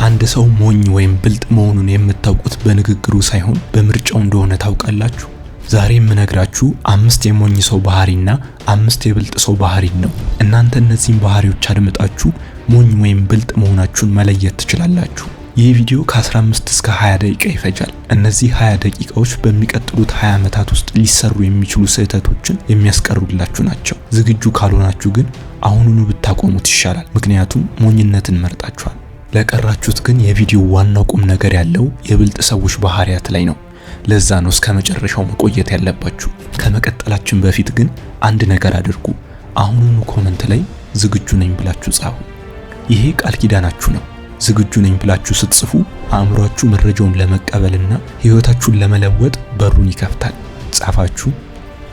አንድ ሰው ሞኝ ወይም ብልጥ መሆኑን የምታውቁት በንግግሩ ሳይሆን በምርጫው እንደሆነ ታውቃላችሁ። ዛሬ የምነግራችሁ 5 የሞኝ ሰው ባህሪና 5 የብልጥ ሰው ባህሪን ነው። እናንተ እነዚህን ባህሪዎች አድምጣችሁ ሞኝ ወይም ብልጥ መሆናችሁን መለየት ትችላላችሁ። ይህ ቪዲዮ ከ15 እስከ 20 ደቂቃ ይፈጃል። እነዚህ 20 ደቂቃዎች በሚቀጥሉት 20 ዓመታት ውስጥ ሊሰሩ የሚችሉ ስህተቶችን የሚያስቀሩላችሁ ናቸው። ዝግጁ ካልሆናችሁ ግን አሁኑኑ ብታቆሙት ይሻላል፣ ምክንያቱም ሞኝነትን መርጣችኋል። ለቀራችሁት ግን የቪዲዮ ዋናው ቁም ነገር ያለው የብልጥ ሰዎች ባህሪያት ላይ ነው። ለዛ ነው እስከ መጨረሻው መቆየት ያለባችሁ። ከመቀጠላችን በፊት ግን አንድ ነገር አድርጉ። አሁኑኑ ኮመንት ላይ ዝግጁ ነኝ ብላችሁ ጻፉ። ይሄ ቃል ኪዳናችሁ ነው። ዝግጁ ነኝ ብላችሁ ስትጽፉ አእምሯችሁ መረጃውን ለመቀበልና ህይወታችሁን ለመለወጥ በሩን ይከፍታል። ጻፋችሁ?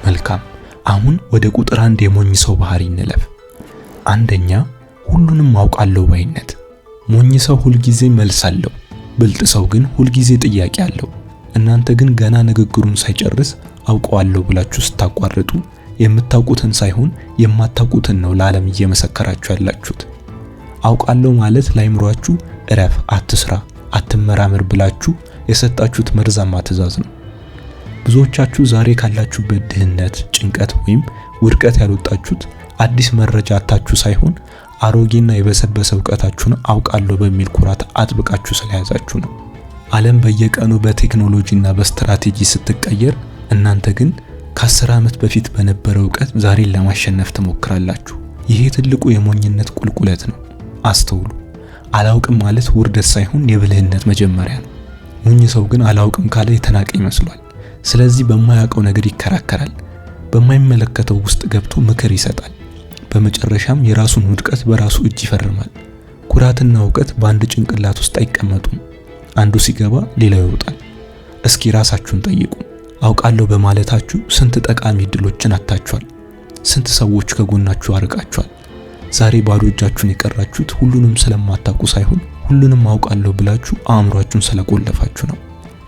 መልካም። አሁን ወደ ቁጥር 1 የሞኝ ሰው ባህሪ እንለፍ። አንደኛ፣ ሁሉንም አውቃለሁ ባይነት። ሞኝ ሰው ሁልጊዜ መልስ አለው፣ ብልጥ ሰው ግን ሁልጊዜ ጥያቄ አለው። እናንተ ግን ገና ንግግሩን ሳይጨርስ አውቀዋለሁ ብላችሁ ስታቋርጡ የምታውቁትን ሳይሆን የማታውቁትን ነው ለዓለም እየመሰከራችሁ ያላችሁት። አውቃለሁ ማለት ለአይምሯችሁ እረፍ፣ አትስራ፣ አትመራመር ብላችሁ የሰጣችሁት መርዛማ ትዕዛዝ ነው። ብዙዎቻችሁ ዛሬ ካላችሁበት ድህነት፣ ጭንቀት ወይም ውድቀት ያልወጣችሁት አዲስ መረጃ አታችሁ ሳይሆን አሮጌና የበሰበሰ ዕውቀታችሁን አውቃለሁ በሚል ኩራት አጥብቃችሁ ስለያዛችሁ ነው። ዓለም በየቀኑ በቴክኖሎጂና በስትራቴጂ ስትቀየር፣ እናንተ ግን ከ10 ዓመት በፊት በነበረው ዕውቀት ዛሬን ለማሸነፍ ትሞክራላችሁ። ይሄ ትልቁ የሞኝነት ቁልቁለት ነው። አስተውሉ። አላውቅም ማለት ውርደት ሳይሆን የብልህነት መጀመሪያ ነው። ሞኝ ሰው ግን አላውቅም ካለ የተናቀ ይመስሏል። ስለዚህ በማያውቀው ነገር ይከራከራል፣ በማይመለከተው ውስጥ ገብቶ ምክር ይሰጣል። በመጨረሻም የራሱን ውድቀት በራሱ እጅ ይፈርማል። ኩራትና ዕውቀት በአንድ ጭንቅላት ውስጥ አይቀመጡም። አንዱ ሲገባ ሌላው ይወጣል። እስኪ ራሳችሁን ጠይቁ። አውቃለሁ በማለታችሁ ስንት ጠቃሚ እድሎችን አጥታችኋል? ስንት ሰዎች ከጎናችሁ አርቃችኋል? ዛሬ ባዶ እጃችሁን የቀራችሁት ሁሉንም ስለማታውቁ ሳይሆን ሁሉንም አውቃለሁ ብላችሁ አእምሯችሁን ስለቆለፋችሁ ነው።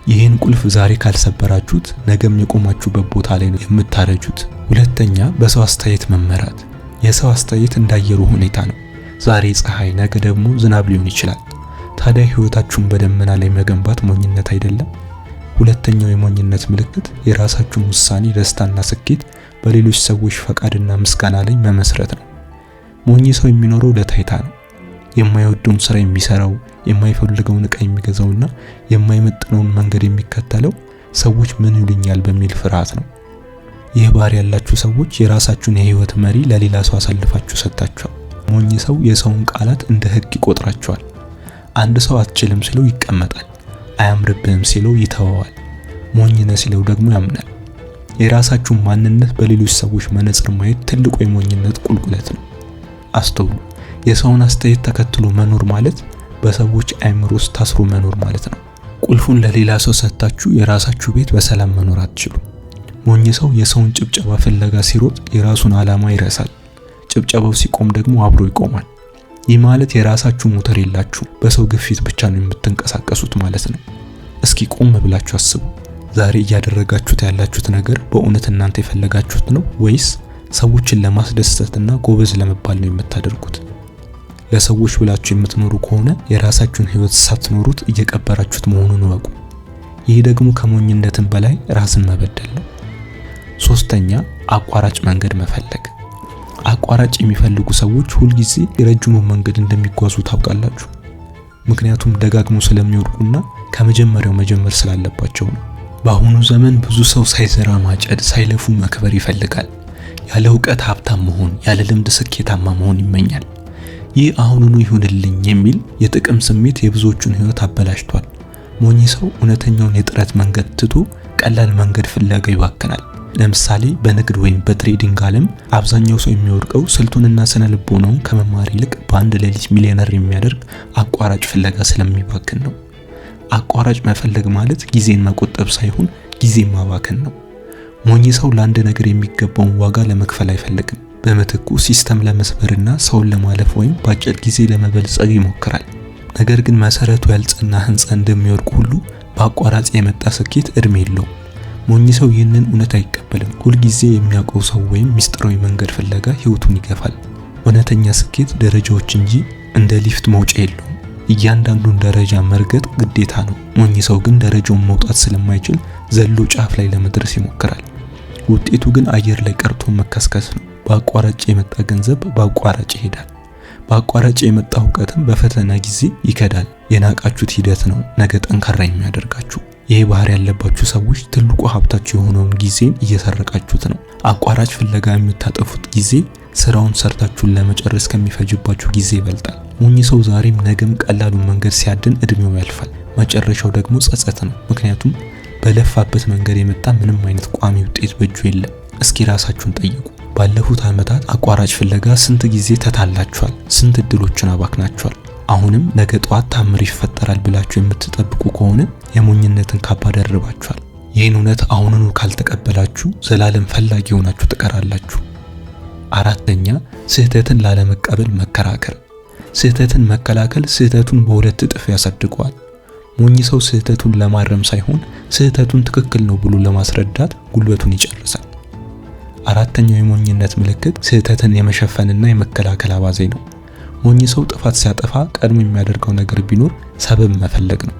ይህን ቁልፍ ዛሬ ካልሰበራችሁት ነገም የቆማችሁበት ቦታ ላይ ነው የምታረጁት። ሁለተኛ፣ በሰው አስተያየት መመራት። የሰው አስተያየት እንዳየሩ ሁኔታ ነው። ዛሬ ፀሐይ፣ ነገ ደግሞ ዝናብ ሊሆን ይችላል። ታዲያ ህይወታችሁን በደመና ላይ መገንባት ሞኝነት አይደለም? ሁለተኛው የሞኝነት ምልክት የራሳችሁን ውሳኔ፣ ደስታና ስኬት በሌሎች ሰዎች ፈቃድና ምስጋና ላይ መመስረት ነው። ሞኝ ሰው የሚኖረው ለታይታ ነው። የማይወደውን ስራ የሚሰራው፣ የማይፈልገውን ዕቃ የሚገዛውና የማይመጥነውን መንገድ የሚከተለው ሰዎች ምን ይሉኛል በሚል ፍርሃት ነው። ይህ ባህሪ ያላችሁ ሰዎች የራሳችሁን የህይወት መሪ ለሌላ ሰው አሳልፋችሁ ሰጣችኋል። ሞኝ ሰው የሰውን ቃላት እንደ ህግ ይቆጥራቸዋል። አንድ ሰው አትችልም ሲለው ይቀመጣል፣ አያምርብህም ሲለው ይተወዋል፣ ሞኝ ነህ ሲለው ደግሞ ያምናል። የራሳችሁን ማንነት በሌሎች ሰዎች መነጽር ማየት ትልቁ የሞኝነት ቁልቁለት ነው። አስተውሉ። የሰውን አስተያየት ተከትሎ መኖር ማለት በሰዎች አእምሮ ውስጥ ታስሮ መኖር ማለት ነው። ቁልፉን ለሌላ ሰው ሰጥታችሁ የራሳችሁ ቤት በሰላም መኖር አትችሉም። ሞኝ ሰው የሰውን ጭብጨባ ፍለጋ ሲሮጥ የራሱን ዓላማ ይረሳል። ጭብጨባው ሲቆም ደግሞ አብሮ ይቆማል። ይህ ማለት የራሳችሁ ሞተር የላችሁ፣ በሰው ግፊት ብቻ ነው የምትንቀሳቀሱት ማለት ነው። እስኪ ቆም ብላችሁ አስቡ። ዛሬ እያደረጋችሁት ያላችሁት ነገር በእውነት እናንተ የፈለጋችሁት ነው ወይስ ሰዎችን ለማስደሰትና ጎበዝ ለመባል ነው የምታደርጉት? ለሰዎች ብላችሁ የምትኖሩ ከሆነ የራሳችሁን ህይወት ሳትኖሩት እየቀበራችሁት መሆኑን እወቁ። ይህ ደግሞ ከሞኝነትም በላይ ራስን መበደል ነው። ሶስተኛ፣ አቋራጭ መንገድ መፈለግ። አቋራጭ የሚፈልጉ ሰዎች ሁልጊዜ የረጅሙን መንገድ እንደሚጓዙ ታውቃላችሁ። ምክንያቱም ደጋግሞ ስለሚወድቁና ከመጀመሪያው መጀመር ስላለባቸው ነው። በአሁኑ ዘመን ብዙ ሰው ሳይዘራ ማጨድ፣ ሳይለፉ መክበር ይፈልጋል። ያለ ዕውቀት ሀብታም መሆን፣ ያለ ልምድ ስኬታማ መሆን ይመኛል። ይህ አሁኑኑ ይሁንልኝ የሚል የጥቅም ስሜት የብዙዎቹን ህይወት አበላሽቷል። ሞኝ ሰው እውነተኛውን የጥረት መንገድ ትቶ ቀላል መንገድ ፍለጋ ይባክናል። ለምሳሌ በንግድ ወይም በትሬዲንግ ዓለም አብዛኛው ሰው የሚወድቀው ስልቱንና ስነ ልቦናውን ከመማር ይልቅ በአንድ ሌሊት ሚሊዮነር የሚያደርግ አቋራጭ ፍለጋ ስለሚባክን ነው። አቋራጭ መፈለግ ማለት ጊዜን መቆጠብ ሳይሆን ጊዜን ማባከን ነው። ሞኝ ሰው ለአንድ ነገር የሚገባውን ዋጋ ለመክፈል አይፈልግም። በምትኩ ሲስተም ለመስበርና ሰውን ለማለፍ ወይም በአጭር ጊዜ ለመበልጸግ ይሞክራል። ነገር ግን መሰረቱ ያልጸና ህንጻ እንደሚወድቅ ሁሉ በአቋራጭ የመጣ ስኬት እድሜ የለውም። ሞኝ ሰው ይህንን እውነት አይቀበልም። ሁል ጊዜ የሚያውቀው ሰው ወይም ሚስጥራዊ መንገድ ፍለጋ ህይወቱን ይገፋል። እውነተኛ ስኬት ደረጃዎች እንጂ እንደ ሊፍት መውጫ የለውም። እያንዳንዱን ደረጃ መርገጥ ግዴታ ነው። ሞኝ ሰው ግን ደረጃውን መውጣት ስለማይችል ዘሎ ጫፍ ላይ ለመድረስ ይሞክራል። ውጤቱ ግን አየር ላይ ቀርቶ መከስከስ ነው። በአቋራጭ የመጣ ገንዘብ በአቋራጭ ይሄዳል። በአቋራጭ የመጣ እውቀትም በፈተና ጊዜ ይከዳል። የናቃችሁት ሂደት ነው ነገ ጠንካራ የሚያደርጋችሁ። ይሄ ባህሪ ያለባችሁ ሰዎች ትልቁ ሀብታችሁ የሆነውን ጊዜን እየሰረቃችሁት ነው። አቋራጭ ፍለጋ የምታጠፉት ጊዜ ስራውን ሰርታችሁን ለመጨረስ ከሚፈጅባችሁ ጊዜ ይበልጣል። ሞኝ ሰው ዛሬም ነገም ቀላሉን መንገድ ሲያድን እድሜው ያልፋል። መጨረሻው ደግሞ ጸጸት ነው። ምክንያቱም በለፋበት መንገድ የመጣ ምንም አይነት ቋሚ ውጤት በእጁ የለም። እስኪ ራሳችሁን ጠይቁ። ባለፉት ዓመታት አቋራጭ ፍለጋ ስንት ጊዜ ተታላችኋል? ስንት እድሎችን አባክናችኋል? አሁንም ነገ ጧት ታምር ይፈጠራል ብላችሁ የምትጠብቁ ከሆነ የሞኝነትን ካባ ደርባችኋል። ይህን እውነት አሁኑኑ ካልተቀበላችሁ ዘላለም ፈላጊ ሆናችሁ ትቀራላችሁ። አራተኛ፣ ስህተትን ላለመቀበል መከራከር። ስህተትን መከላከል ስህተቱን በሁለት እጥፍ ያሳድገዋል። ሞኝ ሰው ስህተቱን ለማረም ሳይሆን ስህተቱን ትክክል ነው ብሎ ለማስረዳት ጉልበቱን ይጨርሳል። አራተኛው የሞኝነት ምልክት ስህተትን የመሸፈንና የመከላከል አባዜ ነው። ሞኝ ሰው ጥፋት ሲያጠፋ ቀድሞ የሚያደርገው ነገር ቢኖር ሰበብ መፈለግ ነው።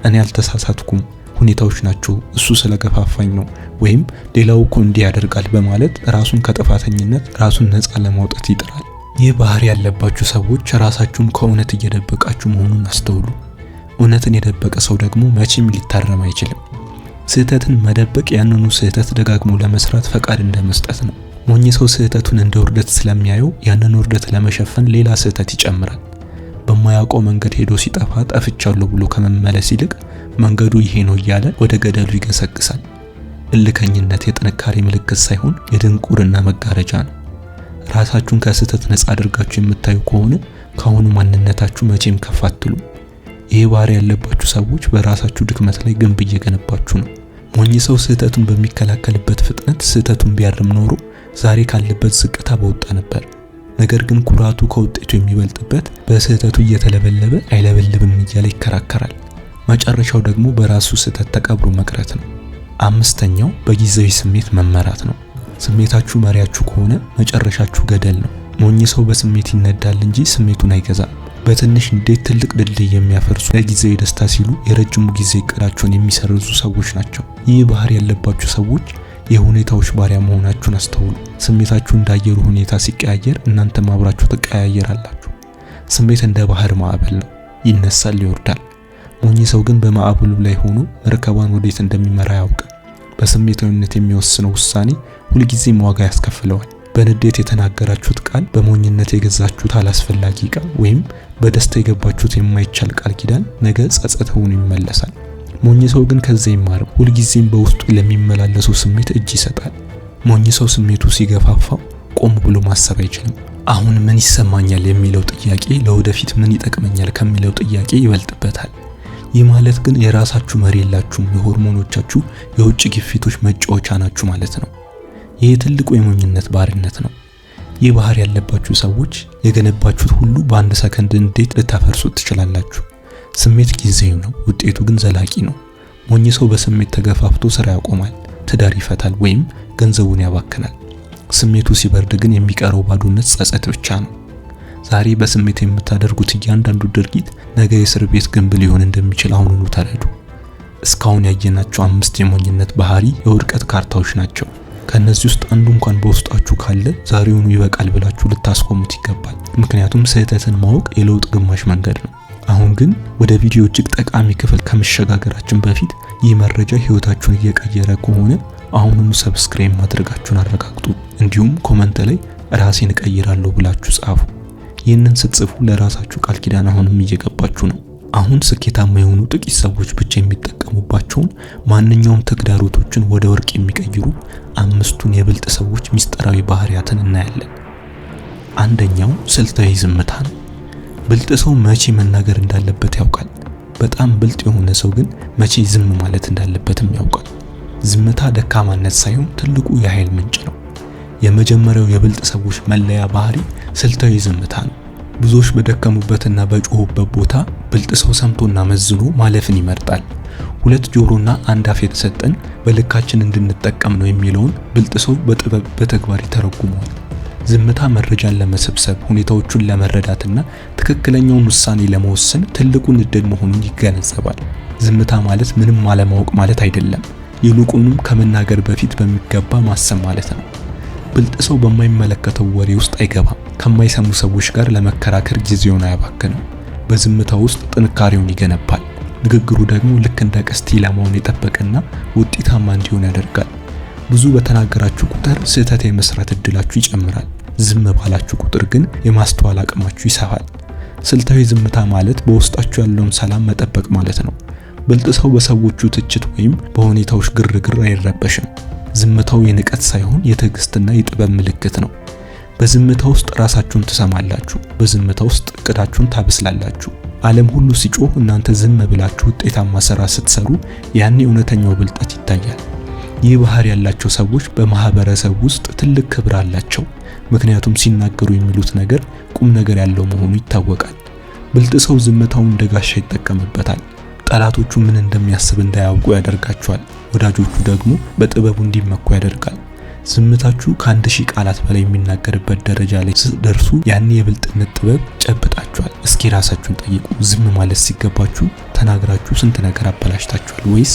እኔ አልተሳሳትኩም፣ ሁኔታዎች ናቸው፣ እሱ ስለገፋፋኝ ነው፣ ወይም ሌላው እኮ እንዲህ ያደርጋል በማለት ራሱን ከጥፋተኝነት ራሱን ነፃ ለማውጣት ይጥራል። ይህ ባህሪ ያለባችሁ ሰዎች ራሳችሁን ከእውነት እየደበቃችሁ መሆኑን አስተውሉ። እውነትን የደበቀ ሰው ደግሞ መቼም ሊታረም አይችልም። ስህተትን መደበቅ ያንኑ ስህተት ደጋግሞ ለመስራት ፈቃድ እንደመስጠት ነው። ሞኝ ሰው ስህተቱን እንደ ውርደት ስለሚያየው ያንን ውርደት ለመሸፈን ሌላ ስህተት ይጨምራል። በማያውቀው መንገድ ሄዶ ሲጠፋ ጠፍቻለሁ ብሎ ከመመለስ ይልቅ መንገዱ ይሄ ነው እያለ ወደ ገደሉ ይገሰግሳል። እልከኝነት የጥንካሬ ምልክት ሳይሆን የድንቁርና መጋረጃ ነው። ራሳችሁን ከስህተት ነፃ አድርጋችሁ የምታዩ ከሆነ ከአሁኑ ማንነታችሁ መቼም ከፍ አትሉም። ይህ ባህሪ ያለባችሁ ሰዎች በራሳችሁ ድክመት ላይ ግንብ እየገነባችሁ ነው። ሞኝ ሰው ስህተቱን በሚከላከልበት ፍጥነት ስህተቱን ቢያርም ኖሮ ዛሬ ካለበት ዝቅታ በወጣ ነበር። ነገር ግን ኩራቱ ከውጤቱ የሚበልጥበት በስህተቱ እየተለበለበ አይለበልብም እያለ ይከራከራል። መጨረሻው ደግሞ በራሱ ስህተት ተቀብሮ መቅረት ነው። አምስተኛው በጊዜያዊ ስሜት መመራት ነው። ስሜታችሁ መሪያችሁ ከሆነ መጨረሻችሁ ገደል ነው። ሞኝ ሰው በስሜት ይነዳል እንጂ ስሜቱን አይገዛም። በትንሽ እንዴት ትልቅ ድልድይ የሚያፈርሱ ለጊዜያዊ ደስታ ሲሉ የረጅሙ ጊዜ እቅዳቸውን የሚሰርዙ ሰዎች ናቸው። ይህ ባህሪ ያለባችሁ ሰዎች የሁኔታዎች ባሪያ መሆናችሁን አስተውሉ። ስሜታችሁ እንዳየሩ ሁኔታ ሲቀያየር እናንተም አብራችሁ ትቀያየራላችሁ። ስሜት እንደ ባህር ማዕበል ነው፣ ይነሳል፣ ይወርዳል። ሞኝ ሰው ግን በማዕበሉ ላይ ሆኖ መርከቧን ወዴት እንደሚመራ ያውቃል። በስሜታዊነት የሚወስነው ውሳኔ ሁልጊዜም ዋጋ ያስከፍለዋል። በንዴት የተናገራችሁት ቃል፣ በሞኝነት የገዛችሁት አላስፈላጊ ቃል ወይም በደስታ የገባችሁት የማይቻል ቃል ኪዳን ነገ ጸጸት ሆኖ ይመለሳል። ሞኝ ሰው ግን ከዚህ ይማርም። ሁልጊዜም በውስጡ ለሚመላለሰው ስሜት እጅ ይሰጣል። ሞኝ ሰው ስሜቱ ሲገፋፋው ቆም ብሎ ማሰብ አይችልም። አሁን ምን ይሰማኛል የሚለው ጥያቄ ለወደፊት ምን ይጠቅመኛል ከሚለው ጥያቄ ይበልጥበታል። ይህ ማለት ግን የራሳችሁ መሪ የላችሁም፣ የሆርሞኖቻችሁ የውጭ ግፊቶች መጫወቻ ናችሁ ማለት ነው። ይህ ትልቁ የሞኝነት ባርነት ነው። ይህ ባህሪ ያለባችሁ ሰዎች የገነባችሁት ሁሉ በአንድ ሰከንድ እንዴት ልታፈርሱት ትችላላችሁ? ስሜት ጊዜያዊ ነው፣ ውጤቱ ግን ዘላቂ ነው። ሞኝ ሰው በስሜት ተገፋፍቶ ስራ ያቆማል፣ ትዳር ይፈታል ወይም ገንዘቡን ያባክናል። ስሜቱ ሲበርድ ግን የሚቀረው ባዶነት፣ ጸጸት ብቻ ነው። ዛሬ በስሜት የምታደርጉት እያንዳንዱ ድርጊት ነገ የእስር ቤት ግንብ ሊሆን እንደሚችል አሁኑኑ ተረዱ። እስካሁን ያየናቸው 5 የሞኝነት ባህሪ የውድቀት ካርታዎች ናቸው። ከነዚህ ውስጥ አንዱ እንኳን በውስጣችሁ ካለ ዛሬውኑ ይበቃል ብላችሁ ልታስቆሙት ይገባል። ምክንያቱም ስህተትን ማወቅ የለውጥ ግማሽ መንገድ ነው። አሁን ግን ወደ ቪዲዮ እጅግ ጠቃሚ ክፍል ከመሸጋገራችን በፊት ይህ መረጃ ህይወታችሁን እየቀየረ ከሆነ አሁኑኑ ሰብስክራይብ ማድረጋችሁን አረጋግጡ። እንዲሁም ኮመንት ላይ ራሴን እቀይራለሁ ብላችሁ ጻፉ። ይህንን ስትጽፉ ለራሳችሁ ቃል ኪዳን አሁንም እየገባችሁ ነው። አሁን ስኬታማ የሆኑ ጥቂት ሰዎች ብቻ የሚጠቀሙባቸውን ማንኛውም ተግዳሮቶችን ወደ ወርቅ የሚቀይሩ 5ቱን የብልጥ ሰዎች ሚስጥራዊ ባህሪያትን እናያለን። አንደኛው ስልታዊ ዝምታ ነው። ብልጥ ሰው መቼ መናገር እንዳለበት ያውቃል። በጣም ብልጥ የሆነ ሰው ግን መቼ ዝም ማለት እንዳለበትም ያውቃል። ዝምታ ደካማነት ሳይሆን ትልቁ የኃይል ምንጭ ነው። የመጀመሪያው የብልጥ ሰዎች መለያ ባህሪ ስልታዊ ዝምታ ነው። ብዙዎች በደከሙበትና በጮሁበት ቦታ ብልጥ ሰው ሰምቶና መዝኖ ማለፍን ይመርጣል። 2 ጆሮና 1 አፍ የተሰጠን በልካችን እንድንጠቀም ነው የሚለውን ብልጥ ሰው በጥበብ በተግባር ይተረጉመዋል። ዝምታ መረጃን ለመሰብሰብ፣ ሁኔታዎቹን ለመረዳትና ትክክለኛውን ውሳኔ ለመወሰን ትልቁን እድል መሆኑን ይገነዘባል። ዝምታ ማለት ምንም አለማወቅ ማለት አይደለም። ይልቁንም ከመናገር በፊት በሚገባ ማሰብ ማለት ነው። ብልጥ ሰው በማይመለከተው ወሬ ውስጥ አይገባም። ከማይሰሙ ሰዎች ጋር ለመከራከር ጊዜውን አያባክንም። በዝምታ ውስጥ ጥንካሬውን ይገነባል። ንግግሩ ደግሞ ልክ እንደ ቀስት ኢላማውን የጠበቀና ውጤታማ እንዲሆን ያደርጋል። ብዙ በተናገራችሁ ቁጥር ስህተት የመስራት እድላችሁ ይጨምራል። ዝም ባላችሁ ቁጥር ግን የማስተዋል አቅማችሁ ይሰፋል። ስልታዊ ዝምታ ማለት በውስጣችሁ ያለውን ሰላም መጠበቅ ማለት ነው። ብልጥ ሰው በሰዎቹ ትችት ወይም በሁኔታዎች ግርግር አይረበሽም። ዝምታው የንቀት ሳይሆን የትዕግስትና የጥበብ ምልክት ነው። በዝምታ ውስጥ ራሳችሁን ትሰማላችሁ። በዝምታ ውስጥ እቅዳችሁን ታበስላላችሁ። ዓለም ሁሉ ሲጮህ እናንተ ዝም ብላችሁ ውጤታማ ስራ ስትሰሩ ያኔ እውነተኛው ብልጠት ይታያል። ይህ ባህሪ ያላቸው ሰዎች በማህበረሰብ ውስጥ ትልቅ ክብር አላቸው። ምክንያቱም ሲናገሩ የሚሉት ነገር ቁም ነገር ያለው መሆኑ ይታወቃል። ብልጥ ሰው ዝምታውን እንደ ጋሻ ይጠቀምበታል። ጠላቶቹ ምን እንደሚያስብ እንዳያውቁ ያደርጋቸዋል። ወዳጆቹ ደግሞ በጥበቡ እንዲመኩ ያደርጋል። ዝምታችሁ ከ1000 ቃላት በላይ የሚናገርበት ደረጃ ላይ ስትደርሱ ያኔ የብልጥነት ጥበብ ጨብጣችኋል። እስኪ ራሳችሁን ጠይቁ። ዝም ማለት ሲገባችሁ ተናግራችሁ ስንት ነገር አበላሽታችኋል? ወይስ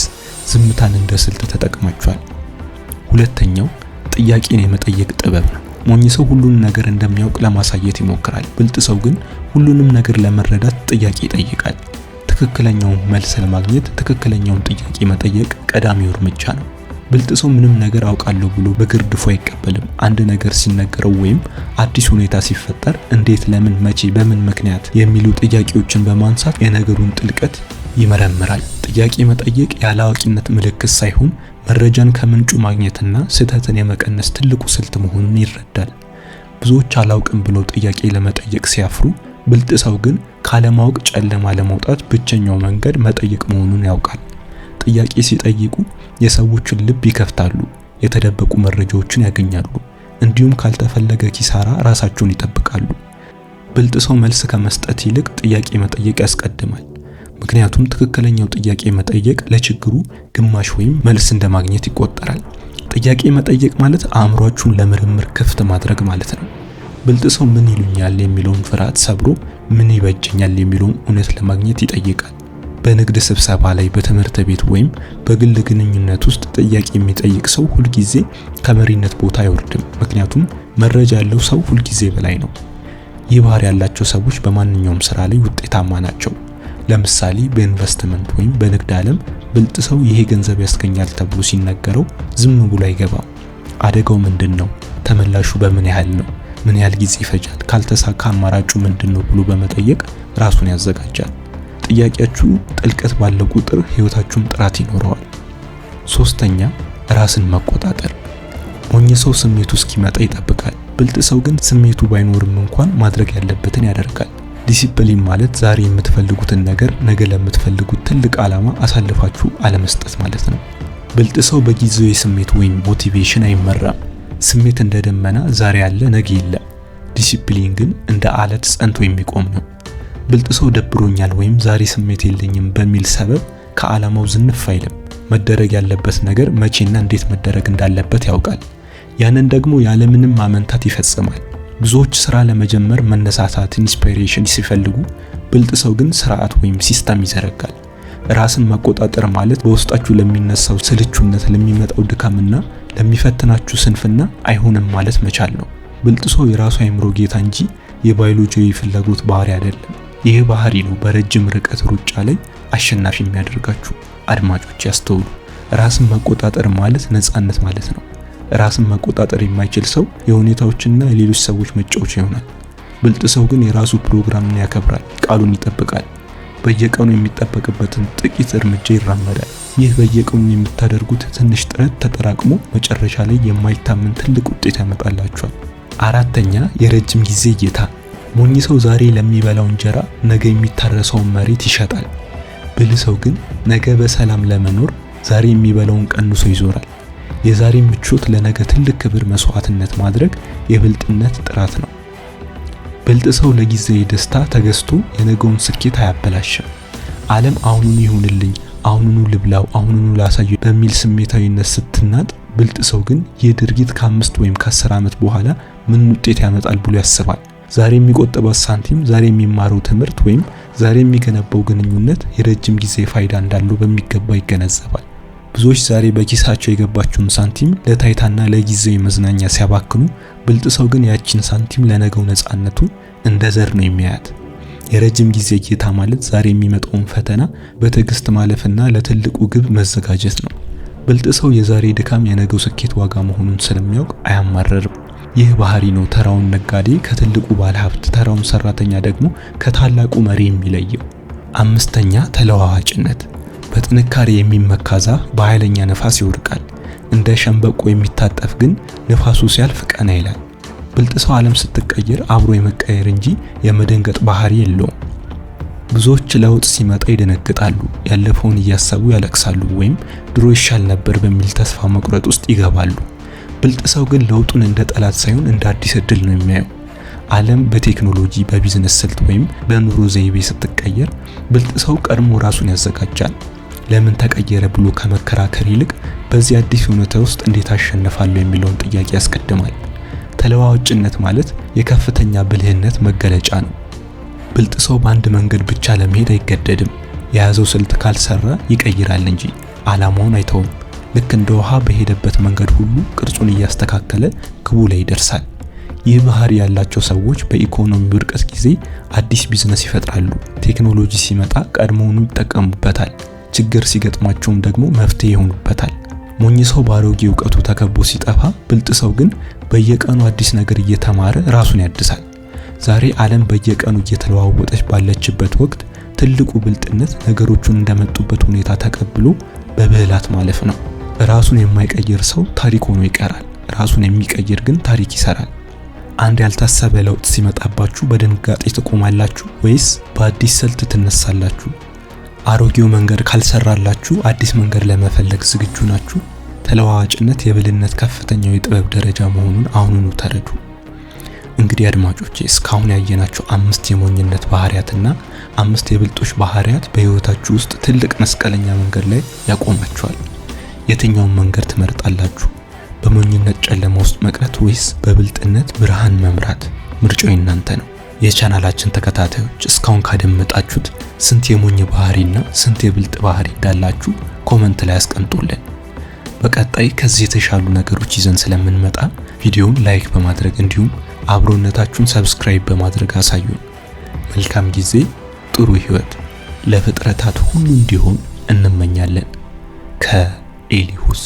ዝምታን እንደ ስልት ተጠቅማችኋል? ሁለተኛው ጥያቄን የመጠየቅ ጥበብ ነው። ሞኝ ሰው ሁሉን ነገር እንደሚያውቅ ለማሳየት ይሞክራል። ብልጥ ሰው ግን ሁሉንም ነገር ለመረዳት ጥያቄ ይጠይቃል። ትክክለኛውን መልስ ለማግኘት ትክክለኛውን ጥያቄ መጠየቅ ቀዳሚው እርምጃ ነው። ብልጥ ሰው ምንም ነገር አውቃለሁ ብሎ በግርድፉ አይቀበልም። አንድ ነገር ሲነገረው ወይም አዲስ ሁኔታ ሲፈጠር እንዴት፣ ለምን፣ መቼ፣ በምን ምክንያት የሚሉ ጥያቄዎችን በማንሳት የነገሩን ጥልቀት ይመረምራል። ጥያቄ መጠየቅ ያለአዋቂነት ምልክት ሳይሆን መረጃን ከምንጩ ማግኘትና ስህተትን የመቀነስ ትልቁ ስልት መሆኑን ይረዳል። ብዙዎች አላውቅም ብለው ጥያቄ ለመጠየቅ ሲያፍሩ፣ ብልጥ ሰው ግን ካለማወቅ ጨለማ ለመውጣት ብቸኛው መንገድ መጠየቅ መሆኑን ያውቃል። ጥያቄ ሲጠይቁ የሰዎችን ልብ ይከፍታሉ፣ የተደበቁ መረጃዎችን ያገኛሉ፣ እንዲሁም ካልተፈለገ ኪሳራ ራሳቸውን ይጠብቃሉ። ብልጥ ሰው መልስ ከመስጠት ይልቅ ጥያቄ መጠየቅ ያስቀድማል። ምክንያቱም ትክክለኛው ጥያቄ መጠየቅ ለችግሩ ግማሽ ወይም መልስ እንደማግኘት ይቆጠራል። ጥያቄ መጠየቅ ማለት አእምሯችሁን ለምርምር ክፍት ማድረግ ማለት ነው። ብልጥ ሰው ምን ይሉኛል የሚለውን ፍርሃት ሰብሮ ምን ይበጀኛል የሚለውን እውነት ለማግኘት ይጠይቃል። በንግድ ስብሰባ ላይ፣ በትምህርት ቤት ወይም በግል ግንኙነት ውስጥ ጥያቄ የሚጠይቅ ሰው ሁልጊዜ ከመሪነት ቦታ አይወርድም። ምክንያቱም መረጃ ያለው ሰው ሁልጊዜ በላይ ነው። ይህ ባህሪ ያላቸው ሰዎች በማንኛውም ስራ ላይ ውጤታማ ናቸው። ለምሳሌ በኢንቨስትመንት ወይም በንግድ ዓለም ብልጥ ሰው ይሄ ገንዘብ ያስገኛል ተብሎ ሲነገረው ዝም ብሎ አይገባም። አደጋው ምንድነው? ተመላሹ በምን ያህል ነው? ምን ያህል ጊዜ ይፈጃል? ካልተሳካ አማራጩ ምንድነው ብሎ በመጠየቅ ራሱን ያዘጋጃል። ጥያቄያችሁ ጥልቀት ባለው ቁጥር ህይወታችሁም ጥራት ይኖረዋል። ሶስተኛ ራስን መቆጣጠር። ሞኝ ሰው ስሜቱ እስኪመጣ ይጠብቃል። ብልጥ ሰው ግን ስሜቱ ባይኖርም እንኳን ማድረግ ያለበትን ያደርጋል። ዲሲፕሊን ማለት ዛሬ የምትፈልጉትን ነገር ነገ ለምትፈልጉት ትልቅ ዓላማ አሳልፋችሁ አለመስጠት ማለት ነው። ብልጥ ሰው በጊዜው የስሜት ወይም ሞቲቬሽን አይመራም። ስሜት እንደ ደመና ዛሬ ያለ ነገ የለም። ዲሲፕሊን ግን እንደ አለት ጸንቶ የሚቆም ነው። ብልጥ ሰው ደብሮኛል ወይም ዛሬ ስሜት የለኝም በሚል ሰበብ ከዓላማው ዝንፍ አይልም። መደረግ ያለበት ነገር መቼና እንዴት መደረግ እንዳለበት ያውቃል። ያንን ደግሞ ያለምንም ማመንታት ይፈጽማል። ብዙዎች ስራ ለመጀመር መነሳሳት ኢንስፓይሬሽን ሲፈልጉ፣ ብልጥ ሰው ግን ስርዓት ወይም ሲስተም ይዘረጋል። ራስን መቆጣጠር ማለት በውስጣችሁ ለሚነሳው ስልቹነት፣ ለሚመጣው ድካምና ለሚፈትናችሁ ስንፍና አይሆንም ማለት መቻል ነው። ብልጥ ሰው የራሱ አእምሮ ጌታ እንጂ የባዮሎጂያዊ ፍላጎት ባህሪ አይደለም። ይህ ባህሪ ነው በረጅም ርቀት ሩጫ ላይ አሸናፊ የሚያደርጋችሁ። አድማጮች ያስተውሉ። ራስን መቆጣጠር ማለት ነፃነት ማለት ነው። ራስን መቆጣጠር የማይችል ሰው የሁኔታዎችና የሌሎች ሰዎች መጫወቻ ይሆናል። ብልጥ ሰው ግን የራሱ ፕሮግራምን ያከብራል፣ ቃሉን ይጠብቃል። በየቀኑ የሚጠበቅበትን ጥቂት እርምጃ ይራመዳል። ይህ በየቀኑ የምታደርጉት ትንሽ ጥረት ተጠራቅሞ መጨረሻ ላይ የማይታመን ትልቅ ውጤት ያመጣላችኋል። አራተኛ የረጅም ጊዜ እይታ። ሞኝ ሰው ዛሬ ለሚበላው እንጀራ ነገ የሚታረሰውን መሬት ይሸጣል። ብልህ ሰው ግን ነገ በሰላም ለመኖር ዛሬ የሚበላውን ቀንሶ ይዞራል። የዛሬ ምቾት ለነገ ትልቅ ክብር መስዋዕትነት ማድረግ የብልጥነት ጥራት ነው። ብልጥ ሰው ለጊዜ ደስታ ተገዝቶ የነገውን ስኬት አያበላሽም። ዓለም አሁኑኑ ይሁንልኝ፣ አሁኑኑ ልብላው፣ አሁኑኑ ላሳየው በሚል ስሜታዊነት ስትናጥ ብልጥ ሰው ግን ይህ ድርጊት ከ5 ወይም ከ10 ዓመት በኋላ ምን ውጤት ያመጣል ብሎ ያስባል። ዛሬ የሚቆጥበው ሳንቲም፣ ዛሬ የሚማረው ትምህርት ወይም ዛሬ የሚገነባው ግንኙነት የረጅም ጊዜ ፋይዳ እንዳለው በሚገባ ይገነዘባል። ብዙዎች ዛሬ በኪሳቸው የገባችውን ሳንቲም ለታይታና ለጊዜያዊ መዝናኛ ሲያባክኑ፣ ብልጥ ሰው ግን ያቺን ሳንቲም ለነገው ነፃነቱ እንደ ዘር ነው የሚያያት። የረጅም ጊዜ ጌታ ማለት ዛሬ የሚመጣውን ፈተና በትዕግስት ማለፍና ለትልቁ ግብ መዘጋጀት ነው። ብልጥ ሰው የዛሬ ድካም የነገው ስኬት ዋጋ መሆኑን ስለሚያውቅ አያማረርም። ይህ ባህሪ ነው ተራውን ነጋዴ ከትልቁ ባለሀብት፣ ተራውን ሰራተኛ ደግሞ ከታላቁ መሪ የሚለየው። 5ኛ ተለዋዋጭነት። በጥንካሬ የሚመካ ዛፍ በኃይለኛ ነፋስ ይወድቃል። እንደ ሸምበቆ የሚታጠፍ ግን ነፋሱ ሲያልፍ ቀና ይላል። ብልጥ ሰው ዓለም ስትቀየር አብሮ የመቀየር እንጂ የመደንገጥ ባህሪ የለውም። ብዙዎች ለውጥ ሲመጣ ይደነግጣሉ፣ ያለፈውን እያሰቡ ያለቅሳሉ፣ ወይም ድሮ ይሻል ነበር በሚል ተስፋ መቁረጥ ውስጥ ይገባሉ። ብልጥ ሰው ግን ለውጡን እንደ ጠላት ሳይሆን እንደ አዲስ እድል ነው የሚያየው። ዓለም በቴክኖሎጂ፣ በቢዝነስ ስልት ወይም በኑሮ ዘይቤ ስትቀየር ብልጥ ሰው ቀድሞ ራሱን ያዘጋጃል። ለምን ተቀየረ ብሎ ከመከራከር ይልቅ በዚህ አዲስ ሁኔታ ውስጥ እንዴት አሸንፋለሁ የሚለውን ጥያቄ ያስቀድማል። ተለዋዋጭነት ማለት የከፍተኛ ብልህነት መገለጫ ነው። ብልጥ ሰው በአንድ መንገድ ብቻ ለመሄድ አይገደድም። የያዘው ስልት ካልሰራ ይቀይራል እንጂ ዓላማውን አይተውም። ልክ እንደ ውሃ በሄደበት መንገድ ሁሉ ቅርጹን እያስተካከለ ግቡ ላይ ይደርሳል። ይህ ባህሪ ያላቸው ሰዎች በኢኮኖሚ ውድቀት ጊዜ አዲስ ቢዝነስ ይፈጥራሉ። ቴክኖሎጂ ሲመጣ ቀድሞውኑ ይጠቀሙበታል። ችግር ሲገጥማቸውም ደግሞ መፍትሄ ይሆኑበታል። ሞኝ ሰው ባሮጌ እውቀቱ ተከቦ ሲጠፋ፣ ብልጥ ሰው ግን በየቀኑ አዲስ ነገር እየተማረ ራሱን ያድሳል። ዛሬ ዓለም በየቀኑ እየተለዋወጠች ባለችበት ወቅት ትልቁ ብልጥነት ነገሮቹን እንደመጡበት ሁኔታ ተቀብሎ በብልሃት ማለፍ ነው። ራሱን የማይቀይር ሰው ታሪክ ሆኖ ይቀራል። ራሱን የሚቀይር ግን ታሪክ ይሰራል። አንድ ያልታሰበ ለውጥ ሲመጣባችሁ በድንጋጤ ትቆማላችሁ ወይስ በአዲስ ስልት ትነሳላችሁ? አሮጌው መንገድ ካልሰራላችሁ አዲስ መንገድ ለመፈለግ ዝግጁ ናችሁ? ተለዋዋጭነት የብልህነት ከፍተኛው የጥበብ ደረጃ መሆኑን አሁኑኑ ተረዱ። እንግዲህ አድማጮቼ እስካሁን ያየናቸው 5 የሞኝነት ባህሪያትና 5 የብልጦች ባህሪያት በህይወታችሁ ውስጥ ትልቅ መስቀለኛ መንገድ ላይ ያቆማችኋል። የትኛውን መንገድ ትመርጣላችሁ? በሞኝነት ጨለማ ውስጥ መቅረት ወይስ በብልጥነት ብርሃን መምራት? ምርጫው እናንተ ነው። የቻናላችን ተከታታዮች እስካሁን ካደመጣችሁት ስንት የሞኝ ባህሪና ስንት የብልጥ ባህሪ እንዳላችሁ ኮመንት ላይ አስቀምጡልን። በቀጣይ ከዚህ የተሻሉ ነገሮች ይዘን ስለምንመጣ ቪዲዮውን ላይክ በማድረግ እንዲሁም አብሮነታችሁን ሰብስክራይብ በማድረግ አሳዩን። መልካም ጊዜ፣ ጥሩ ህይወት ለፍጥረታት ሁሉ እንዲሆን እንመኛለን። ከኤሊሁስ